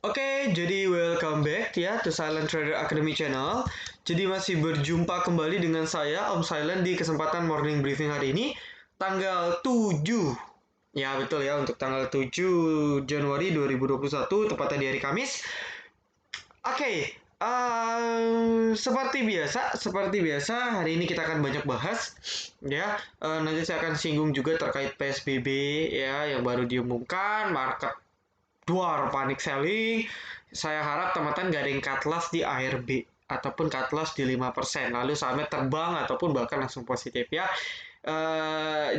Oke, jadi welcome back ya to Silent Trader Academy channel. Jadi masih berjumpa kembali dengan saya Om Silent di kesempatan morning briefing hari ini tanggal 7. Ya, betul ya, untuk tanggal 7 Januari 2021 tepatnya di hari Kamis. Oke, seperti biasa hari ini kita akan banyak bahas ya. Nanti saya akan singgung juga terkait PSBB ya yang baru diumumkan, market duar panic selling. Saya harap teman-teman gak ada yang cut loss di ARB ataupun cut loss di 5%, lalu sahamnya terbang ataupun bahkan langsung positif ya.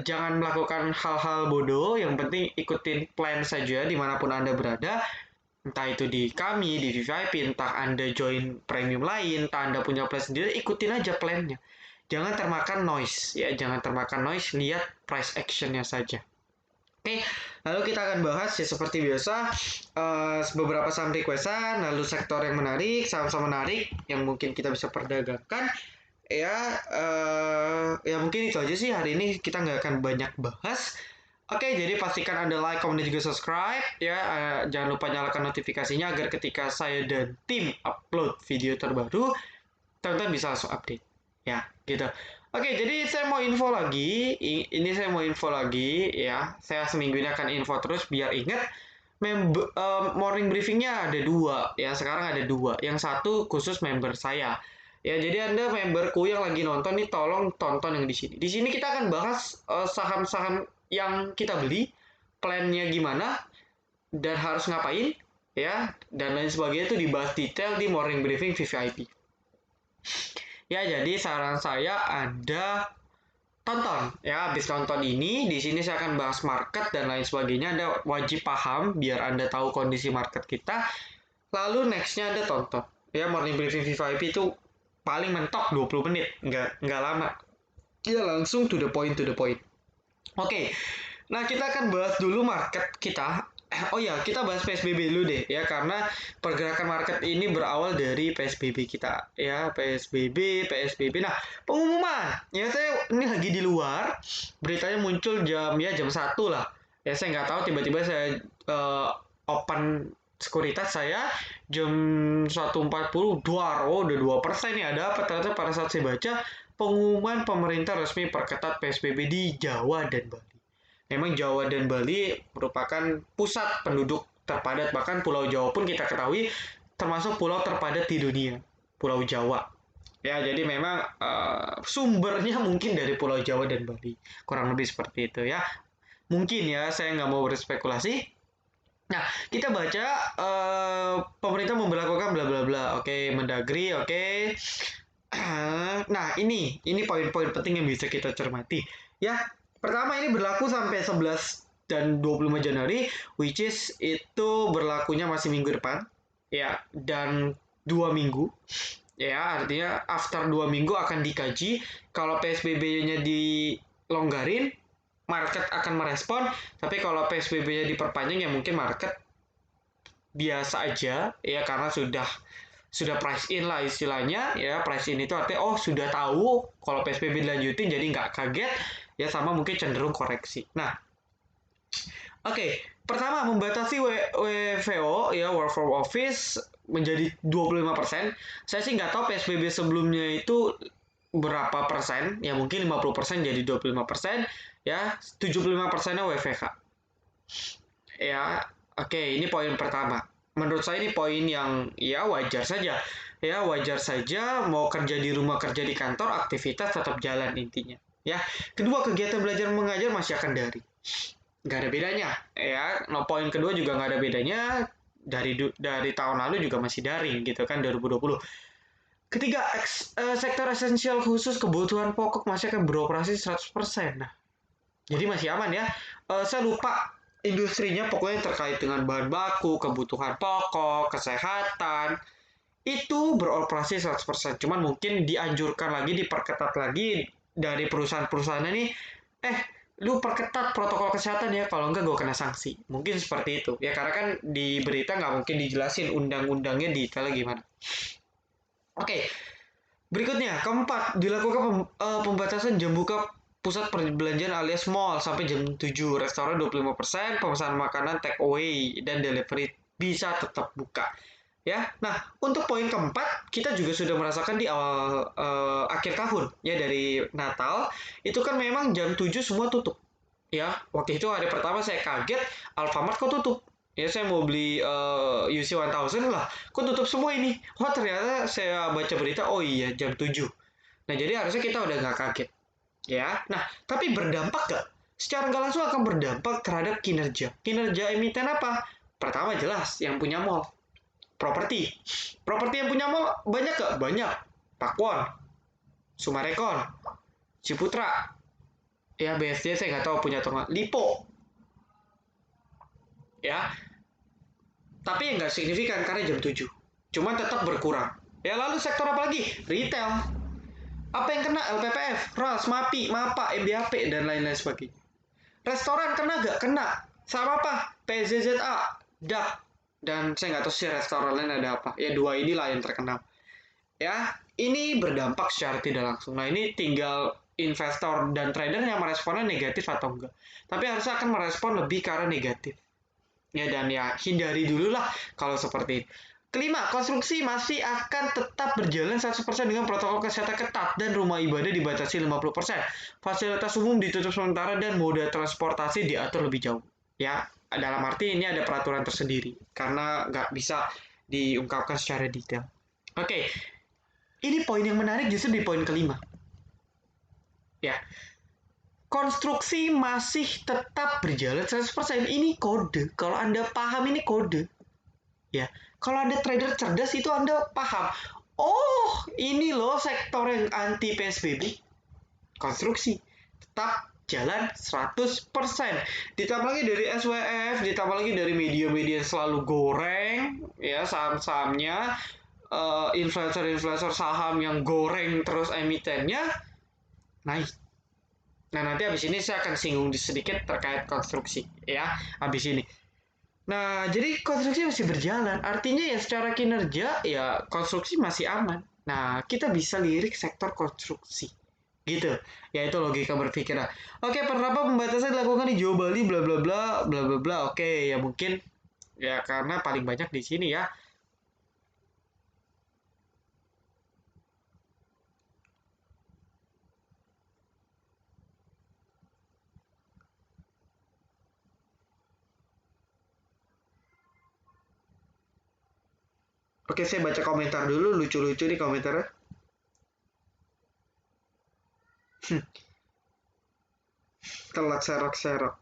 Jangan melakukan hal-hal bodoh, yang penting ikutin plan saja dimanapun Anda berada. Entah itu di kami, di VVIP, entah Anda join premium lain, entah Anda punya plan sendiri, ikutin aja plannya. Jangan termakan noise ya, jangan termakan noise, lihat price actionnya saja. Oke, lalu kita akan bahas ya seperti biasa beberapa saham requestan, lalu sektor yang menarik, saham-saham menarik yang mungkin kita bisa perdagangkan. Ya mungkin itu aja sih hari ini, kita nggak akan banyak bahas. Oke, jadi pastikan Anda like, komen, dan juga subscribe ya. Jangan lupa nyalakan notifikasinya agar ketika saya dan tim upload video terbaru, teman-teman bisa langsung update. Ya, gitu. Oke, jadi saya mau info lagi. Ini saya mau info lagi ya. Saya seminggu ini akan info terus biar ingat. Morning briefingnya ada dua ya. Sekarang ada dua. Yang satu khusus member saya. Ya, jadi Anda memberku yang lagi nonton nih, tolong tonton yang di sini. Di sini kita akan bahas saham-saham yang kita beli, plannya gimana, dan harus ngapain, ya, dan lain sebagainya itu dibahas detail di morning briefing VVIP. Ya, jadi saran saya Anda tonton ya, habis nonton ini di sini saya akan bahas market dan lain sebagainya. Anda wajib paham biar Anda tahu kondisi market kita. Lalu nextnya Anda tonton. Ya, morning briefing VVIP itu paling mentok 20 menit, nggak lama. Ya, langsung to the point, to the point. Oke, nah kita akan bahas dulu market kita. Oh ya, kita bahas PSBB dulu deh ya, karena pergerakan market ini berawal dari PSBB kita ya, PSBB. Nah, pengumuman ya, saya ini lagi di luar, beritanya muncul jam 1 lah. Ya saya nggak tahu, tiba-tiba saya open sekuritas saya jam 1.40 duar, oh udah 2% nih, ada apa? Ternyata pada saat saya baca pengumuman pemerintah resmi perketat PSBB di Jawa dan Bali. Memang Jawa dan Bali merupakan pusat penduduk terpadat, bahkan Pulau Jawa pun kita ketahui termasuk pulau terpadat di dunia, Pulau Jawa. Ya, jadi memang sumbernya mungkin dari Pulau Jawa dan Bali, kurang lebih seperti itu ya. Mungkin ya, saya nggak mau berspekulasi. Nah, kita baca pemerintah memberlakukan bla bla bla. Oke, Mendagri, oke. Nah, ini poin-poin penting yang bisa kita cermati. Ya, pertama ini berlaku sampai 11 dan 25 Januari, which is itu berlakunya masih minggu depan. Ya, dan 2 minggu. Ya, artinya after 2 minggu akan dikaji. Kalau PSBB-nya dilonggarin, market akan merespon. Tapi kalau PSBB-nya diperpanjang, ya mungkin market biasa aja ya, karena sudah price in lah istilahnya ya. Price in itu artinya oh sudah tahu kalau PSBB dilanjutin, jadi nggak kaget ya, sama mungkin cenderung koreksi. Nah, oke, pertama membatasi WFO ya, work from office menjadi 25%. Saya sih nggak tahu PSBB sebelumnya itu berapa persen, ya mungkin 50% jadi 25% ya, 75%-nya WFH. Ya, oke, ini poin pertama. Menurut saya ini poin yang ya wajar saja. Ya, wajar saja, mau kerja di rumah, kerja di kantor, aktivitas tetap jalan intinya. Ya, kedua, kegiatan belajar mengajar masih akan daring. Nggak ada bedanya. Ya, no, poin kedua juga nggak ada bedanya. Dari tahun lalu juga masih daring gitu kan, 2020. Ketiga, sektor esensial khusus kebutuhan pokok masih akan beroperasi 100%. Nah, jadi masih aman ya. Saya lupa industrinya, pokoknya terkait dengan bahan baku, kebutuhan pokok, kesehatan, itu beroperasi 100%. Cuman mungkin dianjurkan lagi, diperketat lagi dari perusahaan-perusahaan ini, lu perketat protokol kesehatan ya, kalau enggak gue kena sanksi. Mungkin seperti itu. Ya karena kan di berita nggak mungkin dijelasin undang-undangnya detailnya gimana. Oke, berikutnya, keempat, dilakukan pembatasan jam buka pusat perbelanjaan alias mall sampai jam 7, restoran 25%, pemesanan makanan take away dan delivery bisa tetap buka. Ya, nah untuk poin keempat kita juga sudah merasakan di awal akhir tahun ya dari Natal itu kan memang jam 7 semua tutup ya. Waktu itu hari pertama saya kaget Alfamart kok tutup. Ya saya mau beli UC 1000 lah, kok tutup semua ini. Wah ternyata saya baca berita oh iya jam 7. Nah jadi harusnya kita udah nggak kaget ya. Nah tapi berdampak nggak? Secara nggak langsung akan berdampak terhadap kinerja. Kinerja emiten apa? Pertama jelas yang punya mall properti. Properti yang punya mall banyak gak? Banyak. Pakuan, Sumarekon, Ciputra, ya BSD saya nggak tahu punya atau nggak. Lipo, ya. Tapi yang nggak signifikan karena jam 7. Cuma tetap berkurang. Ya lalu sektor apa lagi? Retail. Apa yang kena? LPPF, RAS, MAPI, MAPA, MBHP, dan lain-lain sebagainya. Restoran kena gak? Kena. Sama apa? PZZA, DAK, dan saya nggak tahu sih restoran lain ada apa. Ya dua inilah yang terkenal. Ya, ini berdampak secara tidak langsung. Nah, ini tinggal investor dan trader yang meresponnya negatif atau enggak. Tapi harusnya akan merespon lebih ke arah negatif. Ya, dan ya hindari dulu lah kalau seperti itu. Kelima, konstruksi masih akan tetap berjalan 100% dengan protokol kesehatan ketat dan rumah ibadah dibatasi 50%. Fasilitas umum ditutup sementara dan moda transportasi diatur lebih jauh. Ya, dalam arti ini ada peraturan tersendiri karena nggak bisa diungkapkan secara detail. Oke, ini poin yang menarik justru di poin kelima. Ya, konstruksi masih tetap berjalan 100%. Ini kode. Kalau Anda paham ini kode. Ya, kalau Anda trader cerdas itu Anda paham. Oh, ini loh sektor yang anti PSBB. Konstruksi tetap jalan 100%. Ditambah lagi dari SWF, ditambah lagi dari media-media yang selalu goreng ya saham-sahamnya, influencer-influencer saham yang goreng terus emitennya naik. Nah, nanti habis ini saya akan singgung sedikit terkait konstruksi ya, habis ini. Nah, jadi konstruksi masih berjalan. Artinya ya secara kinerja ya konstruksi masih aman. Nah, kita bisa lirik sektor konstruksi. Gitu. Ya itu logika berpikir. Nah, oke, penerapan pembatasan dilakukan di Jawa Bali bla bla bla bla bla bla. Oke, ya mungkin ya karena paling banyak di sini ya. Oke, saya baca komentar dulu, lucu-lucu nih komentarnya. Telat serok-serok.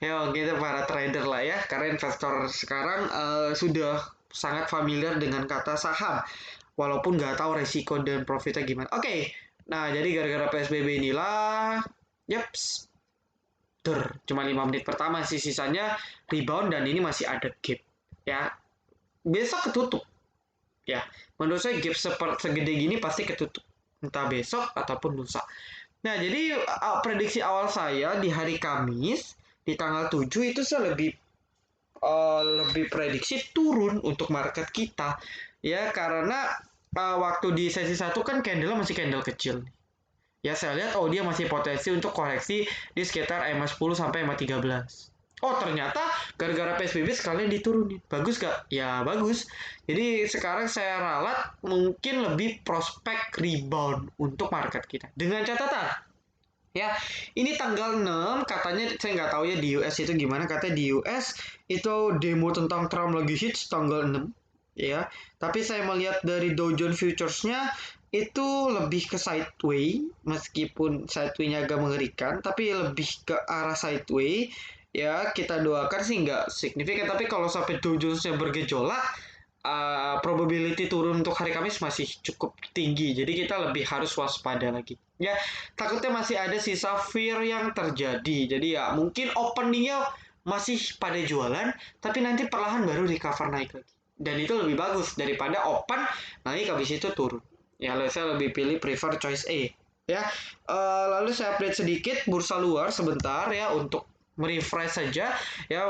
Ya, kita para trader lah ya, karena investor sekarang sudah sangat familiar dengan kata saham, walaupun nggak tahu resiko dan profitnya gimana. Oke, nah jadi gara-gara PSBB inilah, yaps, cuma 5 menit pertama sih sisanya rebound dan ini masih ada gap ya. Besok ketutup ya. Menurut saya gap segede gini pasti ketutup. Entah besok ataupun lusa. Nah, jadi prediksi awal saya di hari Kamis di tanggal 7 itu saya lebih prediksi turun untuk market kita ya karena waktu di sesi satu kan candle masih candle kecil. Ya saya lihat oh dia masih potensi untuk koreksi di sekitar EMA 10 sampai EMA 13. Oh ternyata gara-gara PSBB sekalian diturunin. Bagus gak? Ya bagus. Jadi sekarang saya ralat mungkin lebih prospek rebound untuk market kita. Dengan catatan, ya ini tanggal 6 katanya saya nggak tahu ya di US itu gimana. Katanya di US itu demo tentang Trump lagi hits tanggal 6 ya. Tapi saya melihat dari Dow Jones Futures-nya itu lebih ke sideway, meskipun sideway-nya agak mengerikan, tapi lebih ke arah sideway. Ya, kita doakan sih nggak signifikan, tapi kalau sampai Dow Jones-nya bergejolak, probability turun untuk hari Kamis masih cukup tinggi. Jadi kita lebih harus waspada lagi. Ya, takutnya masih ada sisa fear yang terjadi. Jadi ya mungkin openingnya masih pada jualan, tapi nanti perlahan baru recover naik lagi. Dan itu lebih bagus daripada open naik habis itu turun. Ya, saya lebih pilih prefer choice A. Ya, lalu saya update sedikit bursa luar sebentar ya untuk merefresh saja. Ya,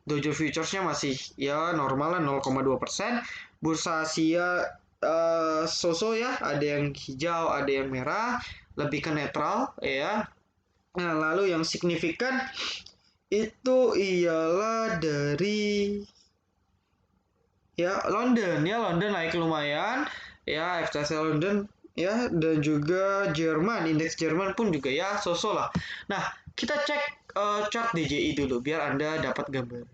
Dow Jones Futures-nya masih ya normal lah 0,2%. Bursa Asia so-so ya, ada yang hijau, ada yang merah, lebih ke netral ya. Nah, lalu yang signifikan itu ialah dari ya London, ya London naik lumayan, ya FTSE London, ya, dan juga Jerman, indeks Jerman pun juga ya so-so lah. Nah, kita cek chart DJI dulu biar Anda dapat gambar.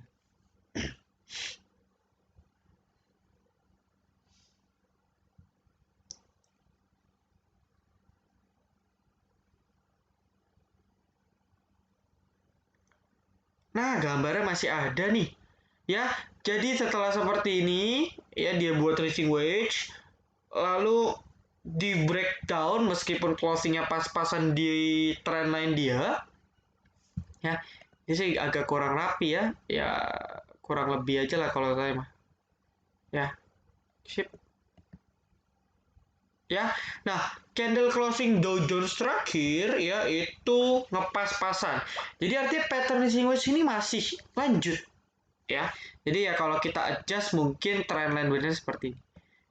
Nah, gambarnya masih ada nih. Ya, jadi setelah seperti ini, ya dia buat tracing wedge, lalu di breakdown meskipun closingnya pas-pasan di trendline dia, ya, ini sih agak kurang rapi ya, ya kurang lebih aja lah kalau saya mah. Ya, sip. Ya, nah candle closing Dow Jones terakhir ya itu ngepas-pasan. Jadi artinya pattern missing wedge ini masih lanjut ya. Jadi ya kalau kita adjust mungkin trendline berikutnya seperti ini.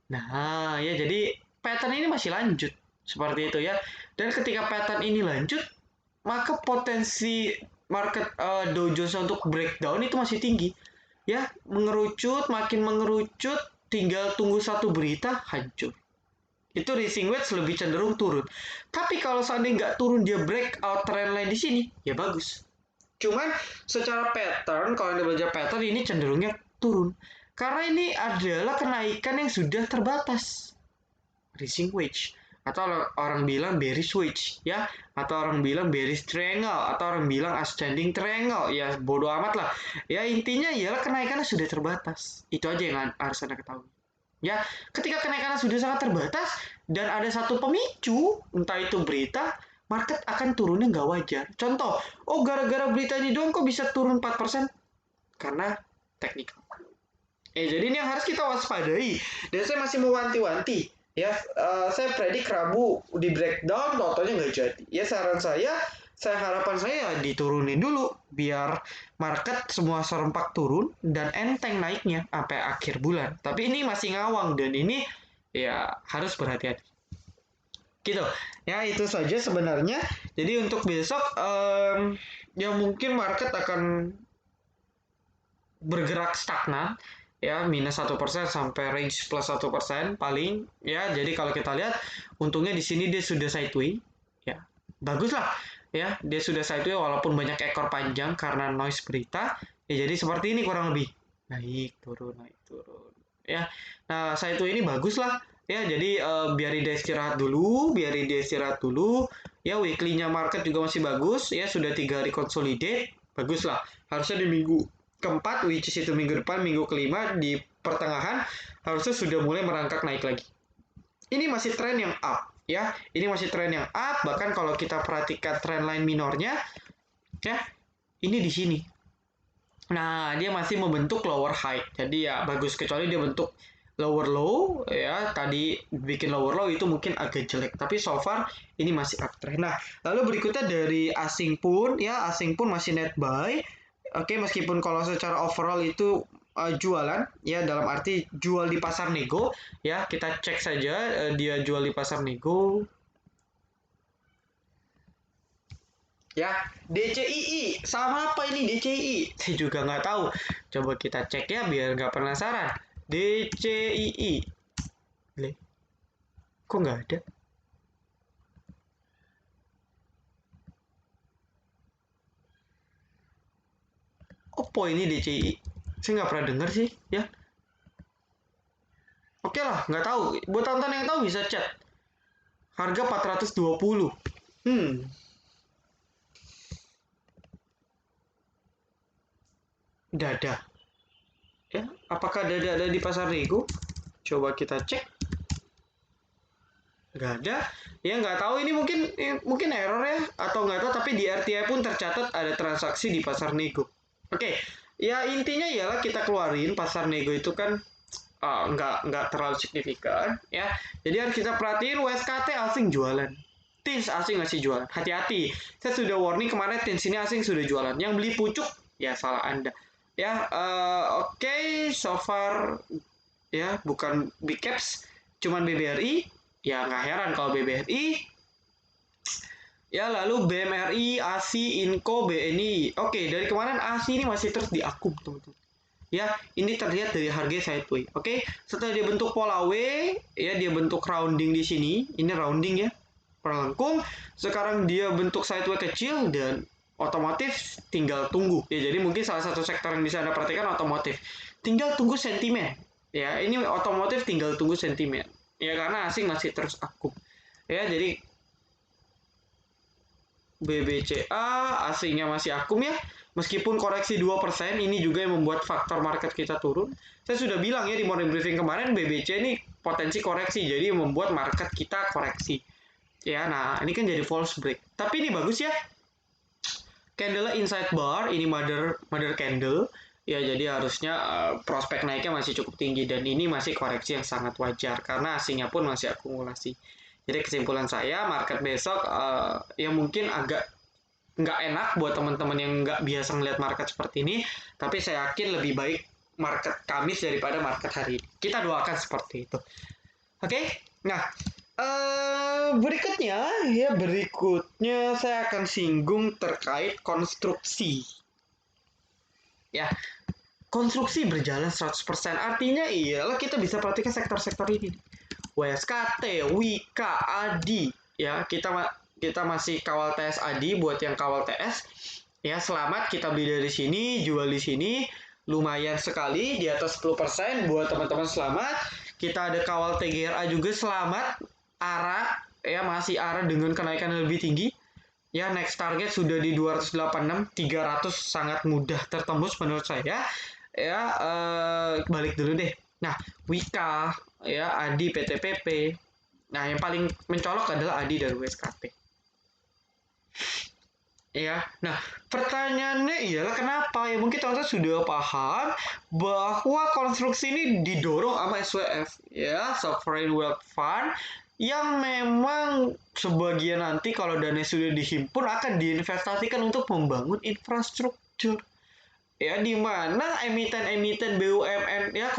Nah, ya jadi pattern ini masih lanjut seperti itu ya. Dan ketika pattern ini lanjut, maka potensi market Dow Jones untuk breakdown itu masih tinggi. Ya, mengerucut, makin mengerucut, tinggal tunggu satu berita hancur. Itu rising wedge lebih cenderung turun. Tapi kalau seandainya nggak turun dia breakout trendline di sini, ya bagus. Cuman secara pattern, kalau Anda baca pattern ini cenderungnya turun. Karena ini adalah kenaikan yang sudah terbatas. Rising wedge. Atau orang bilang bearish wedge. Ya. Atau orang bilang bearish triangle. Atau orang bilang ascending triangle. Ya bodoh amat lah. Ya intinya ialah kenaikannya sudah terbatas. Itu aja yang harus Anda ketahui. Ya, ketika kenaikannya sudah sangat terbatas dan ada satu pemicu, entah itu berita, market akan turunnya nggak wajar. Contoh, oh gara-gara berita ini doang kok bisa turun 4%? Karena teknikal. Jadi ini yang harus kita waspadai. Dan saya masih mewanti-wanti. Ya, saya predik Rabu di breakdown, totalnya nggak jadi. Ya saran saya harapan saya diturunin dulu biar market semua serempak turun dan enteng naiknya sampai akhir bulan. Tapi ini masih ngawang dan ini ya harus berhati-hati. Gitu. Ya itu saja sebenarnya. Jadi untuk besok ya mungkin market akan bergerak stagnan ya -1% sampai range +1% paling ya. Jadi kalau kita lihat untungnya di sini dia sudah sideways ya, bagus lah ya, dia sudah sideways walaupun banyak ekor panjang karena noise berita ya. Jadi seperti ini kurang lebih naik turun ya. Nah sideways ini bagus lah ya. Jadi biarin dia istirahat dulu, ya. Weekly-nya market juga masih bagus ya, sudah 3 hari consolidate, bagus lah. Harusnya di minggu keempat, which is itu minggu depan, minggu kelima di pertengahan harusnya sudah mulai merangkak naik lagi. Ini masih tren yang up ya, ini masih tren yang up. Bahkan kalau kita perhatikan trendline minornya ya, ini di sini. Nah, dia masih membentuk lower high. Jadi ya bagus, kecuali dia bentuk lower low ya. Tadi bikin lower low itu mungkin agak jelek, tapi so far ini masih uptrend. Nah, lalu berikutnya dari asing pun ya, asing pun masih net buy. Oke, meskipun kalau secara overall itu jualan ya, dalam arti jual di pasar nego ya. Kita cek saja dia jual di pasar nego ya. DCII sama apa ini DCII? Saya juga nggak tahu. Coba kita cek ya biar nggak penasaran. DCII, kok nggak ada? Oppo ini DCII. Saya nggak pernah dengar sih ya. Oke lah, nggak tahu. Buat tonton yang tahu bisa chat. Harga 420. Dada. Ya, apakah dada ada di pasar nego? Coba kita cek. Nggak ada. Ya nggak tahu, ini mungkin error ya atau nggak tahu, tapi di RTI pun tercatat ada transaksi di pasar nego. Oke, ya intinya ialah kita keluarin pasar nego itu kan nggak terlalu signifikan ya. Jadi harus kita perhatiin WSKT asing jualan, Tins asing masih jualan, hati-hati. Saya sudah warning kemarin, Tins ini asing sudah jualan. Yang beli pucuk ya salah Anda ya. Oke, so far ya bukan big caps, cuman BBRI. Ya nggak heran kalau BBRI Ya, lalu BMRI, ASI, Inco, BNI. Oke, dari kemarin ASI ini masih terus diakum, teman-teman. Ya, ini terlihat dari harga sideway. Oke, setelah dia bentuk pola W, ya dia bentuk rounding di sini. Ini rounding ya, melengkung. Sekarang dia bentuk sideway kecil dan otomotif tinggal tunggu. Ya, jadi mungkin salah satu sektor yang bisa Anda perhatikan otomotif. Tinggal tunggu sentimen. Ya, ini otomotif tinggal tunggu sentimen. Ya, karena asing masih terus akum. Ya, jadi BBCA aslinya masih akum ya. Meskipun koreksi 2%, ini juga yang membuat faktor market kita turun. Saya sudah bilang ya di morning briefing kemarin, BBC ini potensi koreksi, jadi membuat market kita koreksi. Ya, nah ini kan jadi false break. Tapi ini bagus ya. Candle inside bar, ini mother candle. Ya, jadi harusnya prospek naiknya masih cukup tinggi dan ini masih koreksi yang sangat wajar karena asingnya pun masih akumulasi. Jadi kesimpulan saya, market besok yang mungkin agak nggak enak buat teman-teman yang nggak biasa ngeliat market seperti ini, tapi saya yakin lebih baik market Kamis daripada market hari ini. Kita doakan seperti itu. Oke, nah berikutnya saya akan singgung terkait konstruksi. Ya, konstruksi berjalan 100%. Artinya iyalah kita bisa perhatikan sektor-sektor ini. WSKT, Wika, Adi, ya kita masih kawal TS Adi buat yang kawal TS. Ya, selamat kita beli dari sini, jual di sini. Lumayan sekali di atas 10% buat teman-teman selamat. Kita ada kawal TGRA juga selamat. ARA ya masih ARA dengan kenaikan yang lebih tinggi. Ya, next target sudah di 286, 300 sangat mudah tertembus menurut saya. Ya, balik dulu deh. Nah, Wika, ya, Adi, PTPP. Nah, yang paling mencolok adalah Adi dari WSKT. Ya, nah pertanyaannya ialah kenapa? Ya mungkin teman-teman sudah paham bahwa konstruksi ini didorong sama SWF, ya, Sovereign Wealth Fund, yang memang sebagian nanti kalau dana sudah dihimpun akan diinvestasikan untuk membangun infrastruktur. Ya, di mana emiten-emiten BUMN ya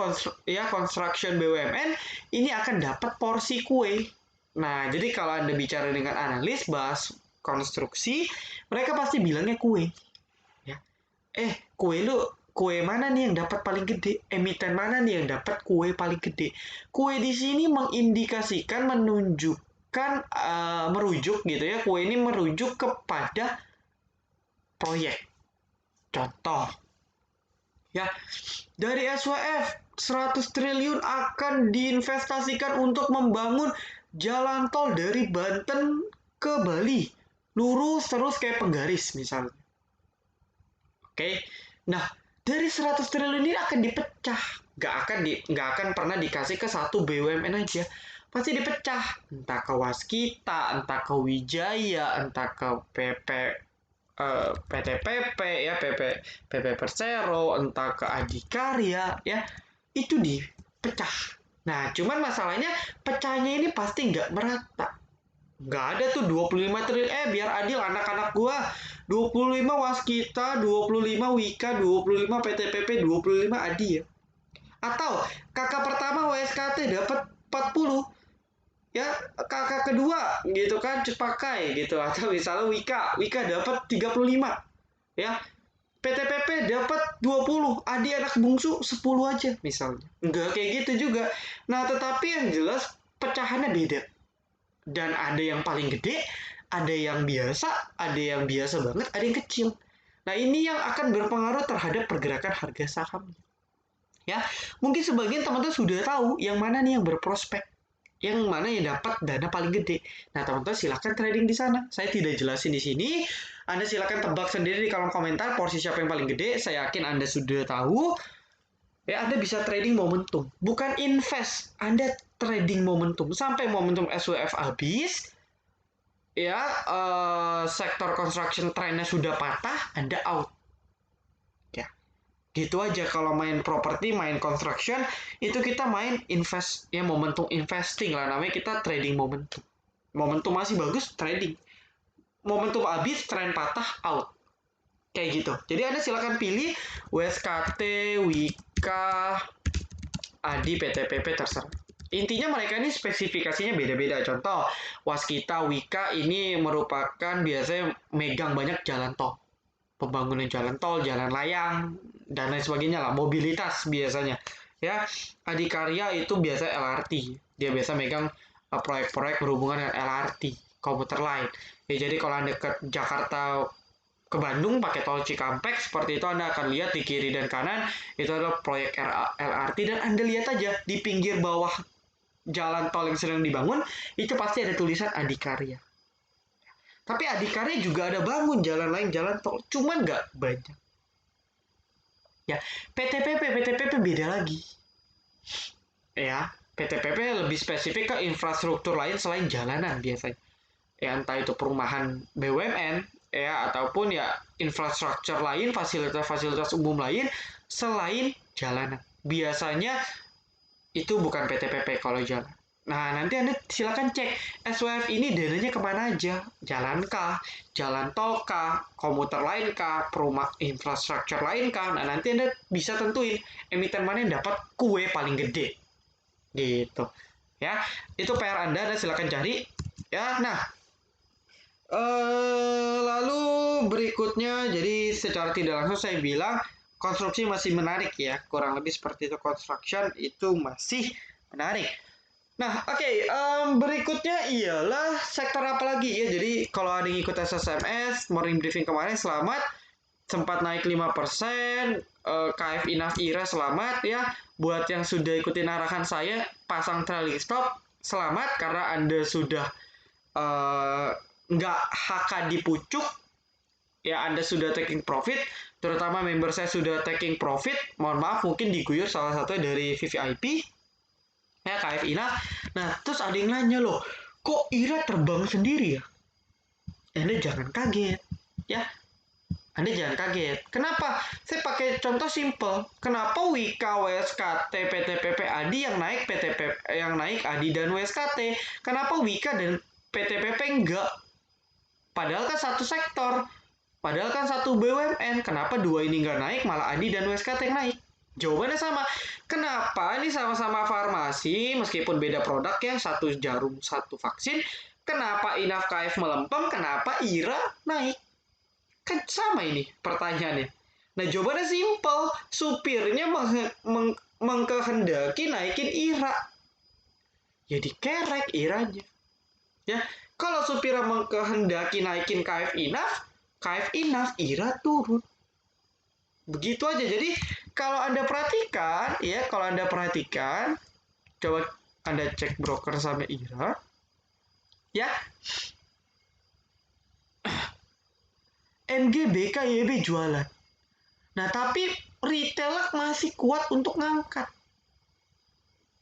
construction BUMN ini akan dapat porsi kue. Nah, jadi kalau Anda bicara dengan analis bahas konstruksi, mereka pasti bilangnya kue. Ya. Kue mana nih yang dapat paling gede? Emiten mana nih yang dapat kue paling gede? Kue di sini mengindikasikan, menunjukkan, merujuk gitu ya. Kue ini merujuk kepada proyek. Contoh, ya, dari SWF 100 triliun akan diinvestasikan untuk membangun jalan tol dari Banten ke Bali. Lurus terus kayak penggaris misalnya. Oke. Nah, dari 100 triliun ini akan dipecah. Nggak akan pernah dikasih ke satu BUMN aja. Pasti dipecah. Entah ke Waskita, entah ke Wijaya, entah ke PTPP ya, PP Persero, entah ke Adikarya ya, itu dipecah. Nah, cuman masalahnya pecahnya ini pasti nggak merata. Nggak ada tuh 25 triliun, biar adil anak-anak gua. 25 Waskita, 25 Wika, 25 PTPP, 25 Adi ya. Atau kakak pertama WSKT dapat 40, ya kakak kedua gitu kan pakai gitu, atau misalnya Wika dapat 35 ya, PTPP dapat 20, Adi anak bungsu 10 aja misalnya. Enggak kayak gitu juga. Nah, tetapi yang jelas pecahannya beda. Dan ada yang paling gede, ada yang biasa banget, ada yang kecil. Nah, ini yang akan berpengaruh terhadap pergerakan harga saham. Ya, mungkin sebagian teman-teman sudah tahu yang mana nih yang berprospek, yang mana yang dapat dana paling gede. Nah, teman-teman silahkan trading di sana. Saya tidak jelasin di sini. Anda silahkan tebak sendiri di kolom komentar porsi siapa yang paling gede. Saya yakin Anda sudah tahu. Ya, Anda bisa trading momentum. Bukan invest. Anda trading momentum. Sampai momentum SWF habis, ya, sektor construction trennya sudah patah, Anda out. Ya, gitu aja. Kalau main properti, main construction, itu kita main invest, ya momentum investing lah. Namanya kita trading momentum. Momentum masih bagus, trading. Momentum habis, tren patah, out. Kayak gitu. Jadi Anda silakan pilih WSKT, Wika, Adi, PTPP, terserah. Intinya mereka ini spesifikasinya beda-beda. Contoh, Waskita, Wika ini merupakan biasanya megang banyak jalan tol. Pembangunan jalan tol, jalan layang, dan lain sebagainya lah. Mobilitas biasanya. Ya, Adikarya itu biasa LRT. Dia biasa megang proyek-proyek berhubungan dengan LRT, komuter lain. Ya, jadi kalau Anda ke Jakarta ke Bandung pakai tol Cikampek seperti itu, Anda akan lihat di kiri dan kanan itu adalah proyek LRT, dan Anda lihat aja di pinggir bawah jalan tol yang sedang dibangun itu pasti ada tulisan Adikarya. Tapi Adikarya juga ada bangun jalan lain, jalan tol, cuman nggak banyak. Ya, PTPP beda lagi. Ya, PTPP lebih spesifik ke infrastruktur lain selain jalanan biasanya. Ya, entah itu perumahan BUMN, ya, ataupun ya infrastruktur lain, fasilitas-fasilitas umum lain selain jalanan. Biasanya itu bukan PTPP kalau jalan. Nah, nanti Anda silakan cek SWF ini dananya kemana aja. Jalan kah? Jalan tol kah? Komuter lain kah? Perumah infrastruktur lain kah? Nah, nanti Anda bisa tentuin emiten mana yang dapat kue paling gede. Gitu. Ya, itu PR Anda silakan cari. Ya, nah, lalu berikutnya, jadi secara tidak langsung saya bilang konstruksi masih menarik ya, kurang lebih seperti itu. Construction itu masih menarik. Nah, oke, berikutnya ialah sektor apa lagi ya. Jadi kalau ada yang ikut SSMS, morning briefing kemarin selamat, sempat naik 5%, KF Inaf IRA selamat ya. Buat yang sudah ikutin arahan saya, pasang trailing stop, selamat karena Anda sudah eh, nggak HK di pucuk, ya Anda sudah taking profit, terutama member saya sudah taking profit, mohon maaf mungkin diguyur salah satu dari VVIP, ya KF INA. Nah, terus ada yang nanya loh, kok IRA terbang sendiri ya? Anda jangan kaget, ya. Anda jangan kaget. Kenapa? Saya pakai contoh simple. Kenapa Wika, WSKT, PTPP ADI yang naik yang naik ADI dan WSKT? Kenapa Wika dan PTPP enggak? Padahal kan satu sektor. Padahal kan satu BUMN. Kenapa dua ini nggak naik, malah ADI dan WSKT yang naik? Jawabannya sama. Kenapa ini sama-sama farmasi, meskipun beda produk ya, satu jarum, satu vaksin. Kenapa Inaf KF melempem, kenapa IRA naik? Kan sama ini pertanyaannya. Nah, jawabannya simpel. Supirnya mengkehendaki naikin IRA. Jadi kerek IRA-nya. Ya, kalau supirnya mengkehendaki naikin KF Inaf, IRA turun. Begitu aja. Jadi kalau Anda perhatikan, ya kalau Anda perhatikan, coba Anda cek broker sama IRA, ya MG, BK, YB jualan. Nah tapi retail masih kuat untuk ngangkat.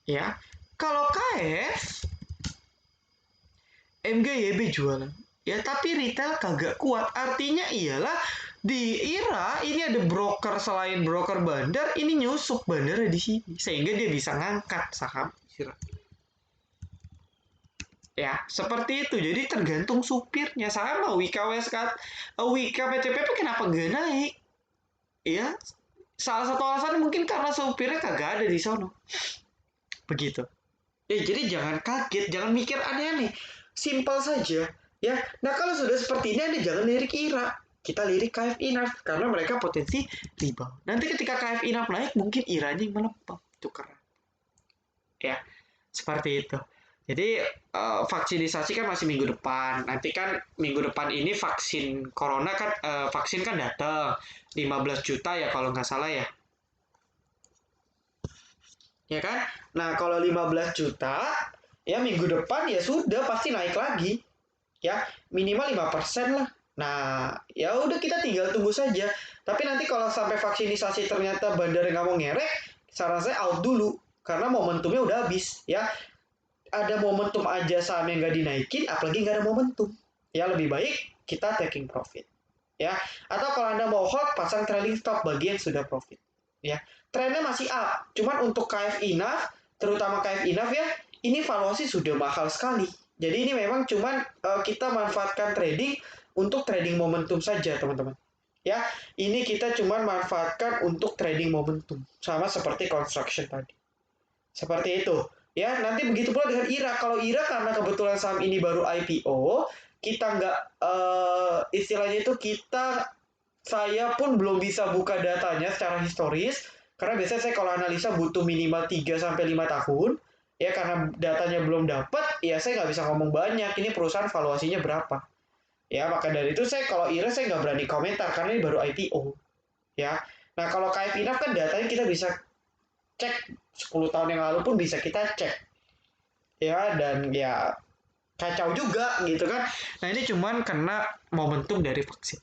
Ya, kalau KF, MG, YB jualan. Ya tapi retail kagak kuat. Artinya ialah di IRA ini ada broker selain broker bandar, ini nyusup bandarnya di sini sehingga dia bisa ngangkat saham IRA. Ya, seperti itu. Jadi tergantung supirnya. Sama Wika PTPP kenapa gak naik? Ya, salah satu alasan mungkin karena supirnya kagak ada di sono. Begitu. Ya, jadi jangan kaget, jangan mikir aneh-aneh. Simpel saja. Ya, nah kalau sudah seperti ini Anda jangan lirik IRA. Kita lirik KF Inaf karena mereka potensi rebound. Nanti ketika KF Inaf naik mungkin IRA-nya yang melempem. Itu keren. Ya, seperti itu. Jadi vaksinisasi kan masih minggu depan. Nanti kan minggu depan ini vaksin corona kan vaksin kan datang 15 juta ya kalau nggak salah ya. Ya kan? Nah, kalau 15 juta ya minggu depan ya sudah pasti naik lagi. Ya, minimal 5% lah. Nah, ya udah kita tinggal tunggu saja. Tapi nanti kalau sampai vaksinisasi ternyata bandara nggak mau ngerek, saran saya out dulu karena momentumnya udah habis ya. Ada momentum aja saham yang nggak dinaikin, apalagi nggak ada momentum. Ya lebih baik kita taking profit. Ya, atau kalau Anda mau hold, pasang trailing stop bagi yang sudah profit. Ya, trennya masih up. Cuman untuk KF Inaf, terutama KF Inaf ya, ini valuasi sudah mahal sekali. Jadi ini memang cuman kita manfaatkan trading untuk trading momentum saja, teman-teman. Ya, ini kita cuman manfaatkan untuk trading momentum, sama seperti construction tadi. Seperti itu. Ya, nanti begitu pula dengan IRA. Kalau IRA karena kebetulan saham ini baru IPO, kita nggak istilahnya itu saya pun belum bisa buka datanya secara historis karena biasanya saya kalau analisa butuh minimal 3 sampai 5 tahun. Ya karena datanya belum dapat, ya saya nggak bisa ngomong banyak. Ini perusahaan valuasinya berapa. Ya, maka dari itu saya kalau IRA saya nggak berani komentar karena ini baru IPO. Ya. Nah, kalau KF Inaf kan datanya kita bisa cek 10 tahun yang lalu pun bisa kita cek. Ya, dan ya kacau juga gitu kan. Nah, ini cuman karena momentum dari vaksin.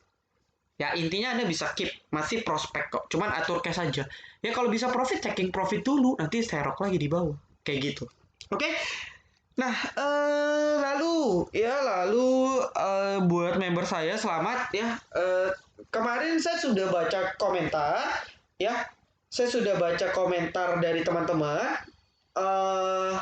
Ya, intinya Anda bisa keep, masih prospek kok. Cuman atur cash saja. Ya, kalau bisa profit, checking profit dulu. Nanti serok lagi di bawah. Kayak gitu. Oke? Nah, lalu buat member saya selamat ya. Kemarin saya sudah baca komentar ya. Saya sudah baca komentar dari teman-teman. Eh,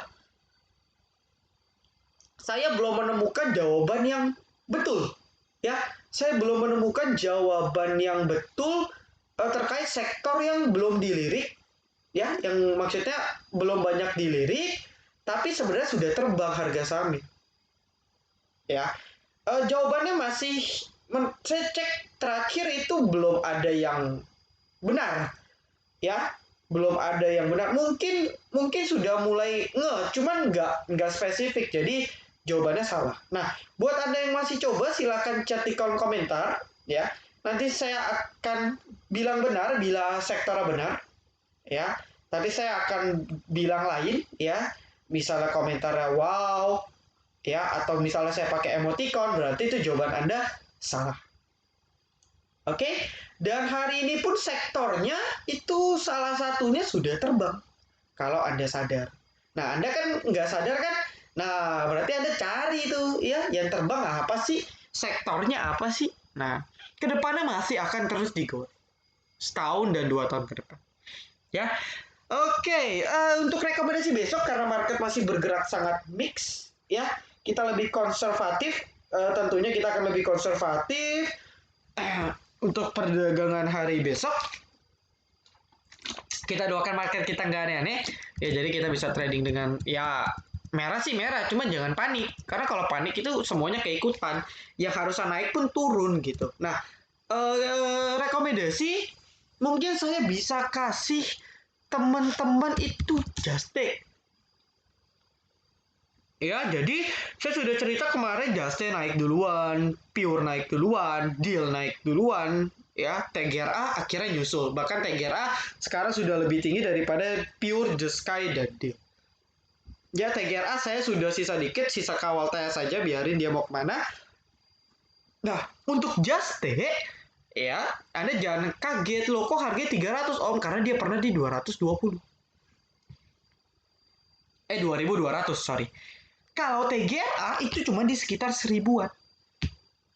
saya belum menemukan jawaban yang betul. Ya, saya belum menemukan jawaban yang betul terkait sektor yang belum dilirik. Ya, yang maksudnya belum banyak dilirik, tapi sebenarnya sudah terbang harga sahamnya. Ya, jawabannya masih saya cek terakhir itu belum ada yang benar ya, belum ada yang benar. Mungkin sudah mulai cuman nggak spesifik, jadi jawabannya salah. Nah, buat anda yang masih coba silakan chat di kolom komentar ya, nanti saya akan bilang benar bila sektornya benar ya, tapi saya akan bilang lain ya, misalnya komentarnya wow ya, atau misalnya saya pakai emoticon, berarti itu jawaban Anda salah. Oke, dan hari ini pun sektornya itu salah satunya sudah terbang. Kalau Anda sadar. Nah, Anda kan nggak sadar kan? Nah, berarti Anda cari itu ya, yang terbang apa sih? Sektornya apa sih? Nah, kedepannya masih akan terus digo. Setahun dan 2 tahun ke depan. Ya, oke, untuk rekomendasi besok karena market masih bergerak sangat mix, ya, kita lebih konservatif. Tentunya kita akan lebih konservatif untuk perdagangan hari besok. Kita doakan market kita nggak aneh-aneh, ya jadi kita bisa trading dengan ya merah sih merah, cuman jangan panik karena kalau panik itu semuanya keikutan. Yang harusnya naik pun turun gitu. Nah, rekomendasi mungkin saya bisa kasih teman-teman itu just take. Ya, jadi saya sudah cerita kemarin Just naik duluan, Pure naik duluan, Deal naik duluan, ya, TGRA akhirnya nyusul. Bahkan TGRA sekarang sudah lebih tinggi daripada Pure, Just Sky, dan Deal. Ya, TGRA saya sudah sisa dikit, sisa kawal tanya saja, biarin dia mau kemana. Nah, untuk Just ya, Anda jangan kaget loh kok harganya 300 om, karena dia pernah di 220. 2200, sorry. Kalau TGA itu cuma di sekitar 1000-an.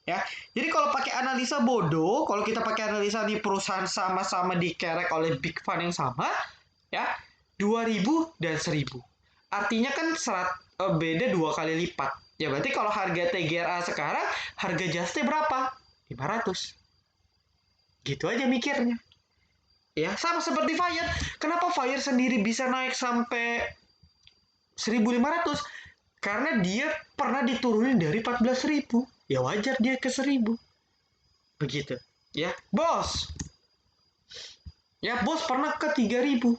Ya. Jadi kalau pakai analisa bodoh, kalau kita pakai analisa di perusahaan sama-sama dikerek oleh big fund yang sama, ya, 2000 dan 1000. Artinya kan beda 2 kali lipat. Ya berarti kalau harga TGRA sekarang, harga Juste berapa? 500. Gitu aja mikirnya. Ya, sama seperti Fire. Kenapa Fire sendiri bisa naik sampai 1500? Karena dia pernah diturunin dari 14.000. Ya wajar dia ke 1000. Begitu. Ya, bos. Ya, bos pernah ke 3000.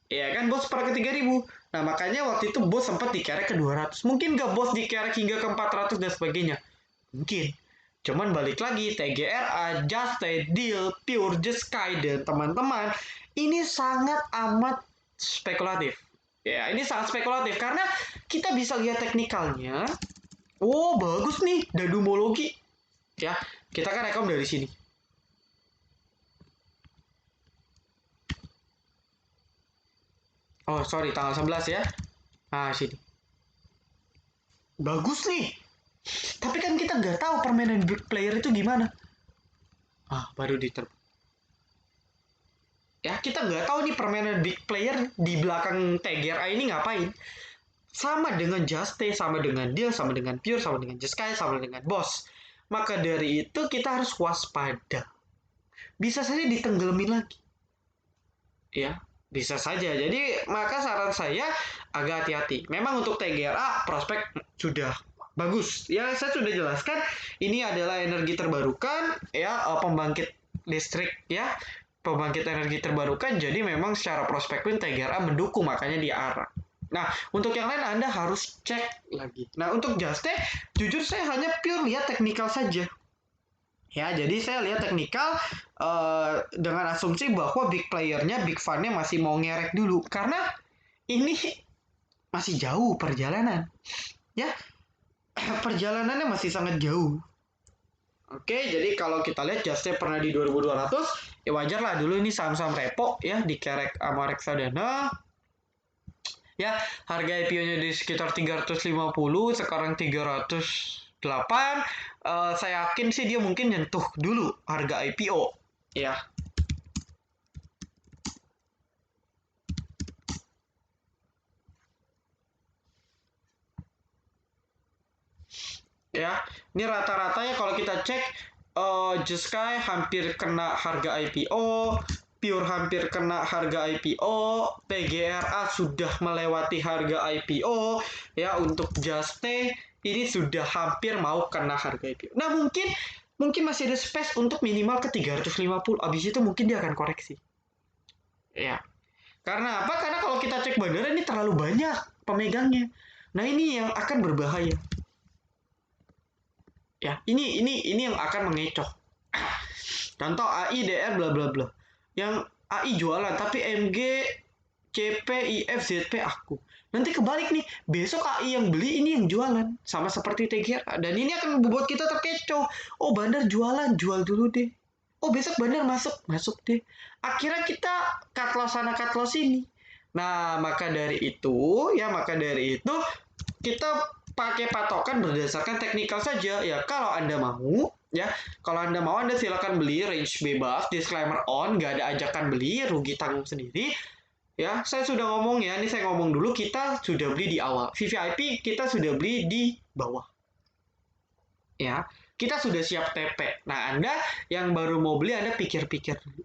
Ya kan, bos pernah ke 3000. Nah, makanya waktu itu bos sempat dikerek ke 200. Mungkin gak bos dikerek hingga ke 400 dan sebagainya? Mungkin. Cuman balik lagi, TGRA, Juste, Deal, Pure, Just Sky, dan teman-teman, ini sangat amat spekulatif. Ya, ini sangat spekulatif karena kita bisa lihat teknikalnya. Oh, bagus nih, dadumologi. Ya, kita kan rekom dari sini. Oh, sorry, tanggal 11 ya. Nah, sini. Bagus nih. Tapi kan kita nggak tahu permainan big player itu gimana. Ah, baru diter. Ya, kita nggak tahu nih permainan big player di belakang TGRA ini ngapain. Sama dengan Juste, sama dengan Deal, sama dengan Pure, sama dengan Just Sky, sama dengan Boss. Maka dari itu kita harus waspada. Bisa saja ditenggelamin lagi. Ya, Bisa saja. Jadi maka saran saya agak hati-hati. Memang untuk TGRA prospek sudah bagus. Ya saya sudah jelaskan ini adalah energi terbarukan ya pembangkit listrik ya pembangkit energi terbarukan. Jadi memang secara prospek pun TGRA mendukung makanya diarah. Nah, untuk yang lain Anda harus cek lagi. Nah, untuk Juste, jujur saya hanya pure lihat teknikal saja. Ya, jadi saya lihat teknikal dengan asumsi bahwa big playernya, big fund-nya masih mau ngerek dulu. Karena ini masih jauh perjalanan. Ya, perjalanannya masih sangat jauh. Oke, jadi kalau kita lihat Juste pernah di 2200, ya wajar lah dulu ini saham-saham repo ya, dikerek sama reksadana. Ya, harga IPO-nya di sekitar 350, sekarang 308. Saya yakin sih dia mungkin nyentuh dulu harga IPO. Ya. Ya, ini rata-ratanya kalau kita cek Just Sky hampir kena harga IPO, Pure hampir kena harga IPO, TGRA sudah melewati harga IPO, ya untuk Juste ini sudah hampir mau kena harga IPO. Nah mungkin masih ada space untuk minimal ke 350, abis itu mungkin dia akan koreksi. Ya, karena apa? Karena kalau kita cek bandara ini terlalu banyak pemegangnya. Nah ini yang akan berbahaya. Ya, ini yang akan mengecoh. Contoh AI, DR, bla bla bla. Yang AI jualan, tapi MG, CP, IF, ZP aku. Nanti kebalik nih, besok AI yang beli ini yang jualan. Sama seperti TGRA. Dan ini akan membuat kita terkecoh. Oh, bandar jualan, jual dulu deh. Oh, besok bandar masuk, masuk deh. Akhirnya kita cut loss sana, cut loss sini. Nah, maka dari itu kita pakai patokan berdasarkan teknikal saja ya. Kalau Anda mau ya, kalau Anda mau Anda silakan beli range bebas, disclaimer on, nggak ada ajakan beli, rugi tanggung sendiri. Ya, saya sudah ngomong ya, ini saya ngomong dulu, kita sudah beli di awal. VVIP kita sudah beli di bawah. Ya, kita sudah siap TP. Nah, Anda yang baru mau beli Anda pikir-pikir dulu.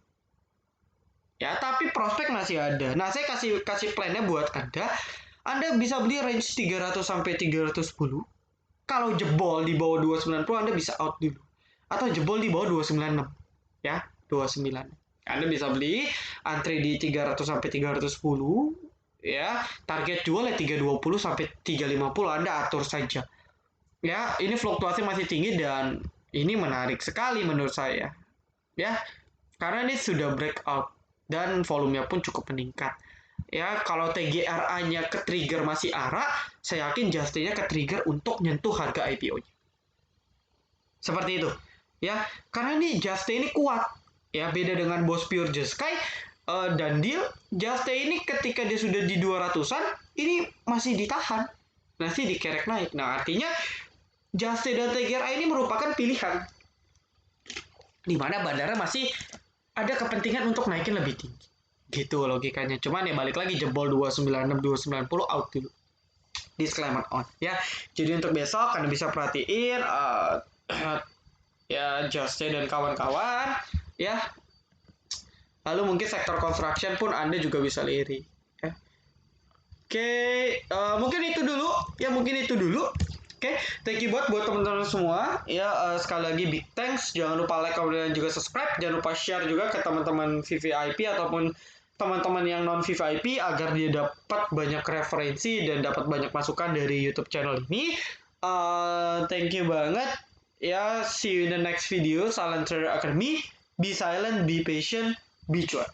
Ya, tapi prospek masih ada. Nah, saya kasih plannya buat Anda. Anda bisa beli range 300 sampai 310. Kalau jebol di bawah 290 Anda bisa out dulu. Atau jebol di bawah 296. Ya, 29. Anda bisa beli antri di 300 sampai 310 ya. Target jual ya 320 sampai 350 Anda atur saja. Ya, ini fluktuasi masih tinggi dan ini menarik sekali menurut saya. Ya, karena ini sudah breakout dan volumenya pun cukup meningkat. Ya, kalau TGRA-nya ke trigger masih arah, saya yakin Juste-nya ke trigger untuk nyentuh harga IPO-nya. Seperti itu. Ya, karena ini Juste ini kuat. Ya, beda dengan Bos Pure Just Sky dan Deal, Juste ini ketika dia sudah di 200-an, ini masih ditahan. Masih dikerek naik. Nah, artinya Juste dan TGRA ini merupakan pilihan di mana bandara masih ada kepentingan untuk naikin lebih tinggi. Gitu logikanya. Cuman ya balik lagi jebol 296 290 out dulu. Disclaimer on ya. Jadi untuk besok Anda bisa perhatiin ya Juste dan kawan-kawan ya. Lalu mungkin sektor construction pun Anda juga bisa lirik ya. Oke, mungkin itu dulu ya, mungkin itu dulu. Oke, thank you buat teman-teman semua ya. Sekali lagi big thanks. Jangan lupa like, comment, dan juga subscribe. Jangan lupa share juga ke teman-teman VVIP ataupun teman-teman yang non VVIP agar dia dapat banyak referensi dan dapat banyak masukan dari YouTube channel ini. Thank you banget ya. See you in the next video. Silent Trader Academy. Be silent, be patient, be cuan.